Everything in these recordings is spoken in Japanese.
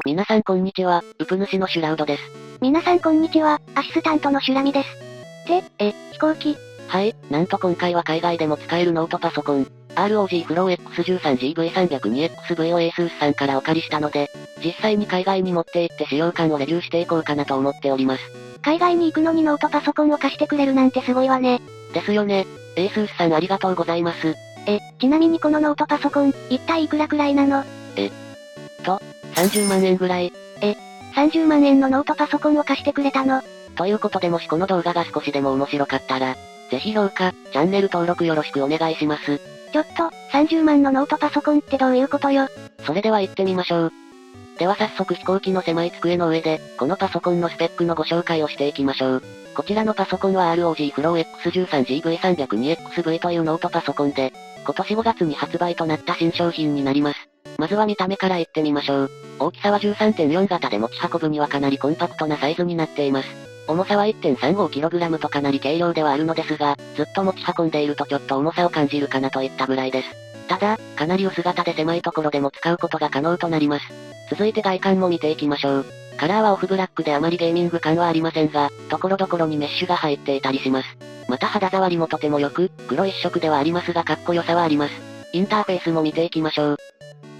皆さんこんにちは、ウプ主のシュラウドです。皆さんこんにちは、アシスタントのシュラミです。飛行機。はい、なんと今回は海外でも使えるノートパソコン、ROG Flow X13GB302XV を ASUS さんからお借りしたので、実際に海外に持って行って使用感をレビューしていこうかなと思っております。海外に行くのにノートパソコンを貸してくれるなんてすごいわね。ですよね。ASUS さんありがとうございます。ちなみにこのノートパソコン、一体いくらくらいなの？30万円ぐらい。30万円のノートパソコンを貸してくれたの。ということでもしこの動画が少しでも面白かったら、ぜひ評価、チャンネル登録よろしくお願いします。ちょっと、30万のノートパソコンってどういうことよ。それでは行ってみましょう。では早速飛行機の狭い机の上で、このパソコンのスペックのご紹介をしていきましょう。こちらのパソコンは ROG Flow X13GB302XV というノートパソコンで、今年5月に発売となった新商品になります。まずは見た目からいってみましょう。大きさは 13.4 型で持ち運ぶにはかなりコンパクトなサイズになっています。重さは 1.35kg とかなり軽量ではあるのですが、ずっと持ち運んでいるとちょっと重さを感じるかなといったぐらいです。ただ、かなり薄型で狭いところでも使うことが可能となります。続いて外観も見ていきましょう。カラーはオフブラックであまりゲーミング感はありませんが、所々にメッシュが入っていたりします。また肌触りもとても良く、黒一色ではありますがかっこよさはあります。インターフェースも見ていきましょう。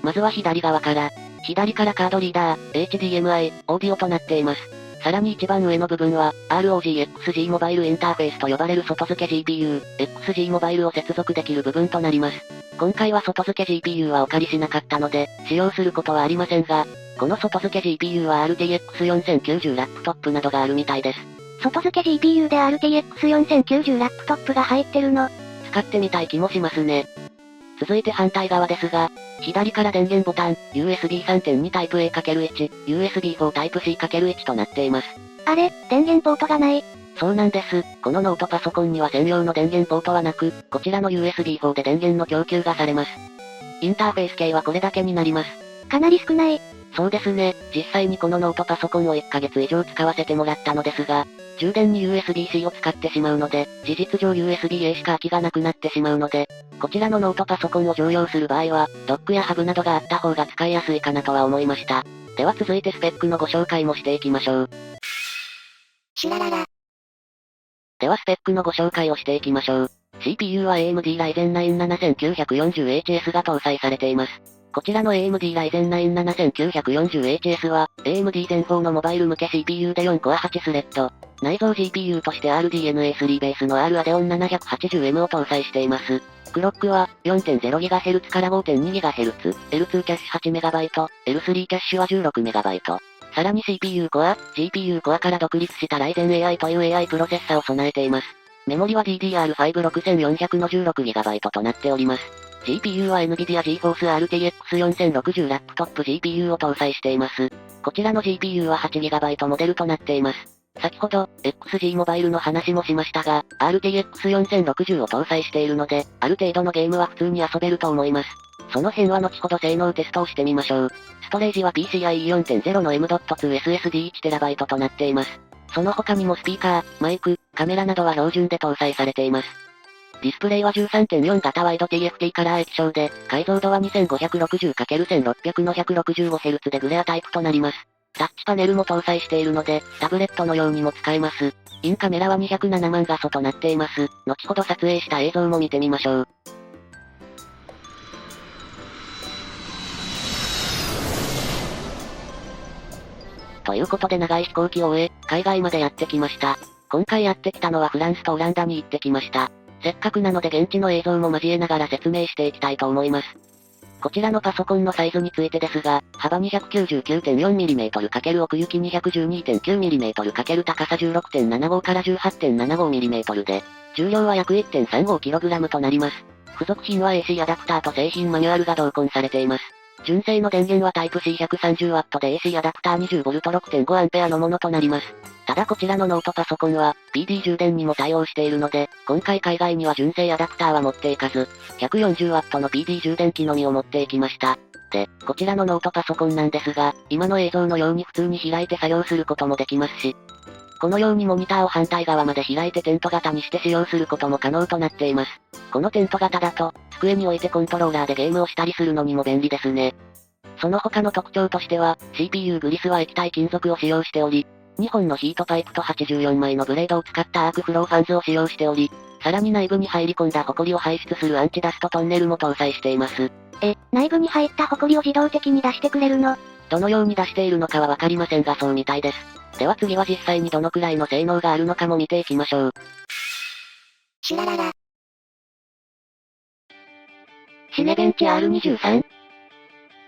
まずは左側から、左からカードリーダー、HDMI、オーディオとなっています。さらに一番上の部分は、ROG XG モバイルインターフェースと呼ばれる外付け GPU、XG モバイルを接続できる部分となります。今回は外付け GPU はお借りしなかったので、使用することはありませんが、この外付け GPU は RTX4090 ラップトップなどがあるみたいです。外付け GPU で RTX4090 ラップトップが入ってるの。使ってみたい気もしますね。続いて反対側ですが、左から電源ボタン、USB 3.2 タイプ A×1、USB 4 タイプ C×1 となっています。あれ、電源ポートがない。そうなんです。このノートパソコンには専用の電源ポートはなく、こちらの USB 4で電源の供給がされます。インターフェース系はこれだけになります。かなり少ない。そうですね。実際にこのノートパソコンを1ヶ月以上使わせてもらったのですが、充電に USB-C を使ってしまうので、事実上 USB-A しか空きがなくなってしまうので、こちらのノートパソコンを常用する場合は、ドックやハブなどがあった方が使いやすいかなとは思いました。では続いてスペックのご紹介もしていきましょう。シュラララ。ではスペックのご紹介をしていきましょう。CPU は AMD Ryzen 9 7940HS が搭載されています。こちらの AMD Ryzen 9 7940HS は、AMD Zen 4のモバイル向け CPU で4コア8スレッド。内蔵 GPU として RDNA3 ベースの R Radeon 780M を搭載しています。クロックは 4.0GHz から 5.2GHz、L2 キャッシュ 8MB、L3 キャッシュは 16MB。さらに CPU コア、GPU コアから独立した Ryzen AI という AI プロセッサを備えています。メモリは DDR5 6400の 16GB となっております。GPU は NVIDIA GeForce RTX 4060ラップトップ GPU を搭載しています。こちらの GPU は 8GB モデルとなっています。先ほど、XG モバイルの話もしましたが、RTX 4060を搭載しているので、ある程度のゲームは普通に遊べると思います。その辺は後ほど性能テストをしてみましょう。ストレージは PCIe 4.0 の M.2 SSD1TB となっています。その他にもスピーカー、マイク、カメラなどは標準で搭載されています。ディスプレイは 13.4 型ワイド TFT カラー液晶で、解像度は 2560×1600 の 165Hz でグレアタイプとなります。タッチパネルも搭載しているので、タブレットのようにも使えます。インカメラは207万画素となっています。後ほど撮影した映像も見てみましょう。ということで長い飛行機を終え、海外までやってきました。今回やってきたのはフランスとオランダに行ってきました。せっかくなので現地の映像も交えながら説明していきたいと思います。こちらのパソコンのサイズについてですが、幅 299.4mm× 奥行き 212.9mm× 高さ 16.75 から 18.75mm で、重量は約 1.35kg となります。付属品は AC アダプターと製品マニュアルが同梱されています。純正の電源はタイプ C130W で AC アダプター 20V6.5A のものとなります。ただこちらのノートパソコンは、PD 充電にも対応しているので、今回海外には純正アダプターは持っていかず、140W の PD 充電器のみを持っていきました。で、こちらのノートパソコンなんですが、今の映像のように普通に開いて作業することもできますし、このようにモニターを反対側まで開いてテント型にして使用することも可能となっています。このテント型だと、机に置いてコントローラーでゲームをしたりするのにも便利ですね。その他の特徴としては、CPU グリスは液体金属を使用しており、2本のヒートパイプと84枚のブレードを使ったアークフローファンズを使用しており、さらに内部に入り込んだ埃を排出するアンチダストトンネルも搭載しています。内部に入った埃を自動的に出してくれるの？どのように出しているのかはわかりませんがそうみたいです。では次は実際にどのくらいの性能があるのかも見ていきましょう。シュラララ。シネベンチ R23。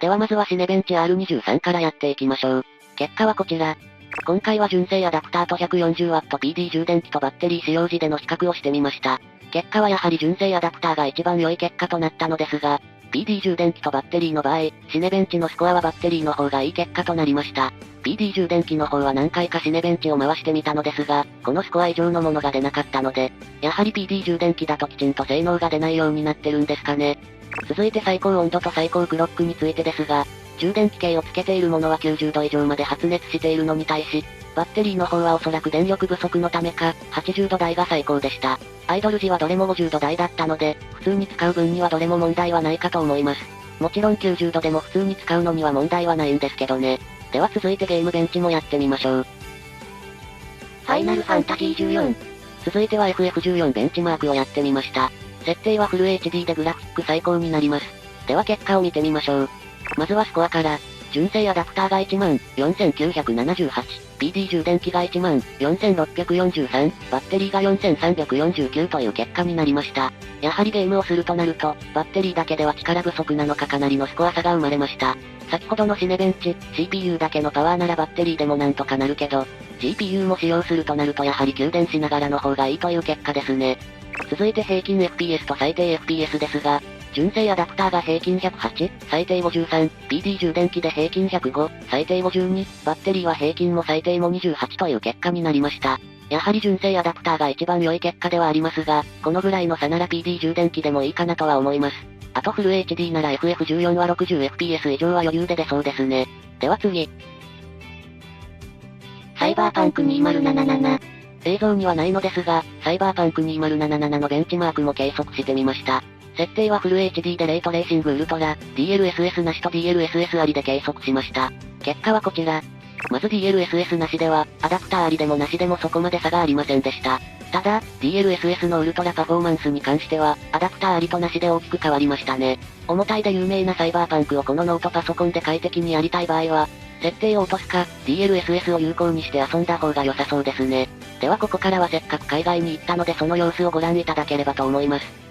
ではまずはシネベンチ R23 からやっていきましょう。結果はこちら。今回は純正アダプターと 140W PD 充電器とバッテリー使用時での比較をしてみました。結果はやはり純正アダプターが一番良い結果となったのですが、PD 充電器とバッテリーの場合、シネベンチのスコアはバッテリーの方がいい結果となりました。PD 充電器の方は何回かシネベンチを回してみたのですが、このスコア以上のものが出なかったので、やはり PD 充電器だときちんと性能が出ないようになってるんですかね。続いて最高温度と最高クロックについてですが、充電器系をつけているものは90度以上まで発熱しているのに対し、バッテリーの方はおそらく電力不足のためか、80度台が最高でした。アイドル時はどれも50度台だったので、普通に使う分にはどれも問題はないかと思います。もちろん90度でも普通に使うのには問題はないんですけどね。では続いてゲームベンチもやってみましょう。ファイナルファンタジー14。続いては FF14 ベンチマークをやってみました。設定はフル HD でグラフィック最高になります。では結果を見てみましょう。まずはスコアから、純正アダプターが14,978、PD 充電器が14,643、バッテリーが4,349という結果になりました。やはりゲームをするとなると、バッテリーだけでは力不足なのかかなりのスコア差が生まれました。先ほどのシネベンチ、CPU だけのパワーならバッテリーでもなんとかなるけど、GPU も使用するとなるとやはり給電しながらの方がいいという結果ですね。続いて平均 FPS と最低 FPS ですが、純正アダプターが平均108、最低53、PD 充電器で平均105、最低52、バッテリーは平均も最低も28という結果になりました。やはり純正アダプターが一番良い結果ではありますが、このぐらいの差なら PD 充電器でもいいかなとは思います。あとフル HD なら FF14 は 60fps 以上は余裕で出そうですね。では次。サイバーパンク2077。映像にはないのですが、サイバーパンク2077のベンチマークも計測してみました。設定はフル HD でレイトレーシングウルトラ、DLSS なしと DLSS ありで計測しました。結果はこちら。まず DLSS なしでは、アダプターありでもなしでもそこまで差がありませんでした。ただ、DLSS のウルトラパフォーマンスに関しては、アダプターありとなしで大きく変わりましたね。重たいで有名なサイバーパンクをこのノートパソコンで快適にやりたい場合は、設定を落とすか、DLSS を有効にして遊んだ方が良さそうですね。ではここからはせっかく海外に行ったのでその様子をご覧いただければと思います。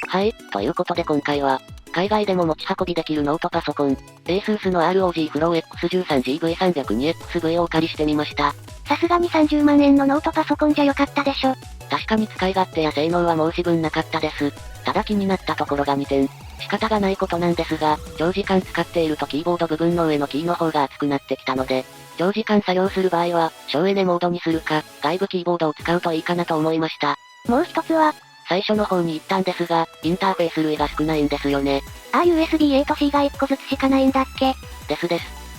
はい、ということで今回は、海外でも持ち運びできるノートパソコン、ASUS の ROG Flow X13GB300XV をお借りしてみました。さすがに30万円のノートパソコンじゃよかったでしょ。確かに使い勝手や性能は申し分なかったです。ただ気になったところが2点。仕方がないことなんですが、長時間使っているとキーボード部分の上のキーの方が熱くなってきたので、長時間作業する場合は、省エネモードにするか、外部キーボードを使うといいかなと思いました。もう一つは、最初の方に言ったんですが、インターフェース類が少ないんですよね。USB-A と C が1個ずつしかないんだっけ？です。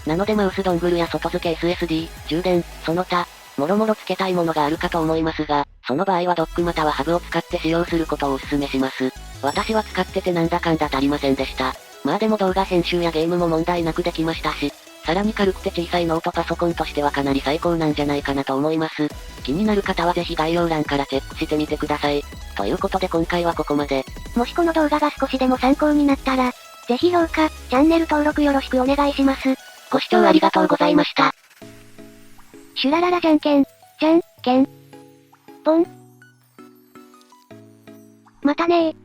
なのでマウスドングルや外付け SSD、充電、その他、もろもろ付けたいものがあるかと思いますが、その場合はドックまたはハブを使って使用することをお勧めします。私は使っててなんだかんだ足りませんでした。まあでも動画編集やゲームも問題なくできましたし、さらに軽くて小さいノートパソコンとしてはかなり最高なんじゃないかなと思います。気になる方はぜひ概要欄からチェックしてみてください。ということで今回はここまで。もしこの動画が少しでも参考になったら、ぜひ評価、チャンネル登録よろしくお願いします。ご視聴ありがとうございました。シュラララじゃんけん。じゃんけん。ポン。またねー。